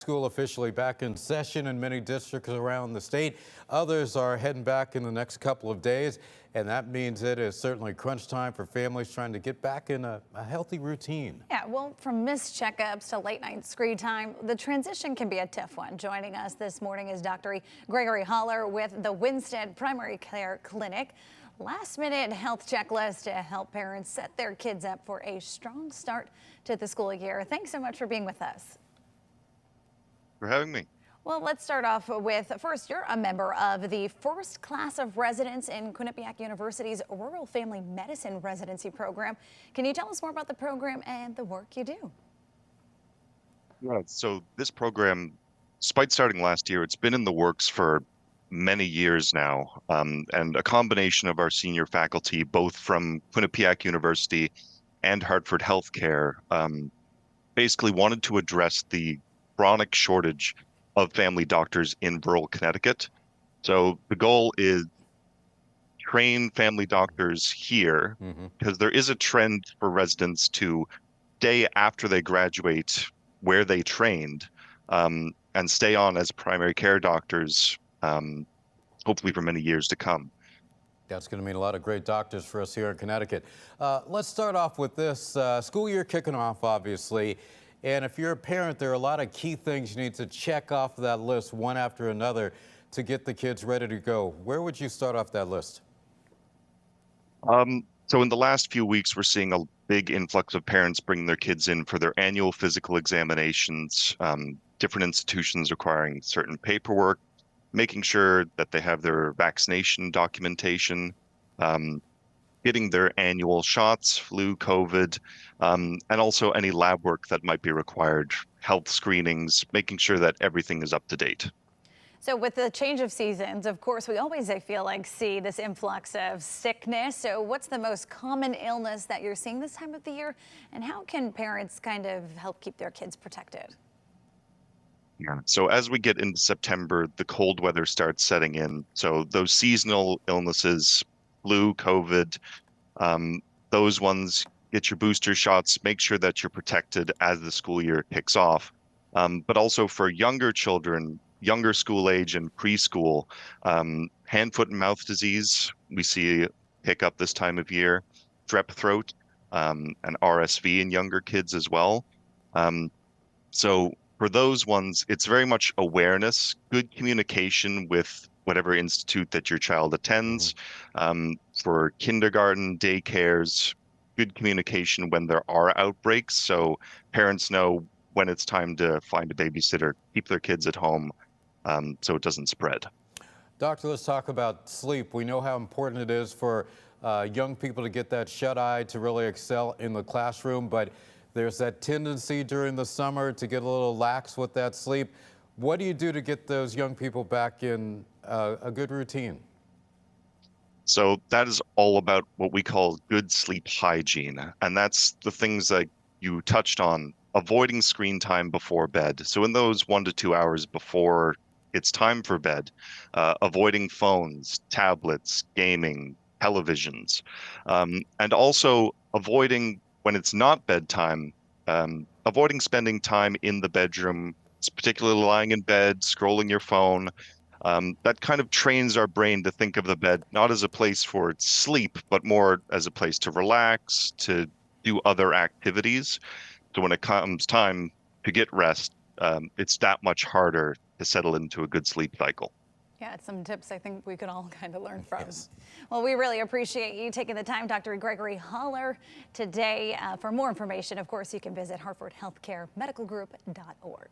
School officially back in session in many districts around the state. Others are heading back in the next couple of days, and that means it is certainly crunch time for families trying to get back in a healthy routine. Yeah, well, from missed checkups to late night screen time, the transition can be a tough one. Joining us this morning is Dr. Gregory Holler with the Winstead Primary Care Clinic. Last minute health checklist to help parents set their kids up for a strong start to the school year. Thanks so much for being with us. For having me. Well, let's start off with, first, you're a member of the first class of residents in Quinnipiac University's Rural Family Medicine Residency Program. Can you tell us more about the program and the work you do? Yeah, so this program, despite starting last year, it's been in the works for many years now. And a combination of our senior faculty, both from Quinnipiac University and Hartford Healthcare, basically wanted to address the chronic shortage of family doctors in rural Connecticut. So the goal is train family doctors here because there is a trend for residents to stay after they graduate where they trained and stay on as primary care doctors, hopefully for many years to come. That's going to mean a lot of great doctors for us here in Connecticut. Let's start off with this school year kicking off, obviously. And if you're a parent, there are a lot of key things you need to check off that list one after another to get the kids ready to go. Where would you start off that list? So in the last few weeks, we're seeing a big influx of parents bringing their kids in for their annual physical examinations, different institutions requiring certain paperwork, making sure that they have their vaccination documentation, getting their annual shots, flu, COVID, and also any lab work that might be required, health screenings, making sure that everything is up to date. So with the change of seasons, of course, we always, I feel like, see this influx of sickness. So what's the most common illness that you're seeing this time of the year? And how can parents kind of help keep their kids protected? Yeah. So as we get into September, the cold weather starts setting in. So those seasonal illnesses, flu, COVID, those ones, get your booster shots, make sure that you're protected as the school year kicks off. But also for younger children, younger school age and preschool, hand, foot, and mouth disease, we see pick up this time of year, strep throat, and RSV in younger kids as well. So for those ones, it's very much awareness, good communication with whatever institute that your child attends. For kindergarten, daycares, good communication when there are outbreaks. So parents know when it's time to find a babysitter, keep their kids at home so it doesn't spread. Doctor, let's talk about sleep. We know how important it is for young people to get that shut-eye to really excel in the classroom, but there's that tendency during the summer to get a little lax with that sleep. What do you do to get those young people back in a good routine? So that is all about what we call good sleep hygiene. And that's the things that you touched on, avoiding screen time before bed. So in those 1 to 2 hours before it's time for bed, avoiding phones, tablets, gaming, televisions, and also avoiding, when it's not bedtime, avoiding spending time in the bedroom, particularly lying in bed, scrolling your phone. That kind of trains our brain to think of the bed not as a place for sleep, but more as a place to relax, to do other activities. So when it comes time to get rest, it's that much harder to settle into a good sleep cycle. Yeah, it's some tips I think we could all kind of learn from. Yes. Well, we really appreciate you taking the time, Dr. Gregory Holler, today. For more information, of course, you can visit hartfordhealthcaremedicalgroup.org.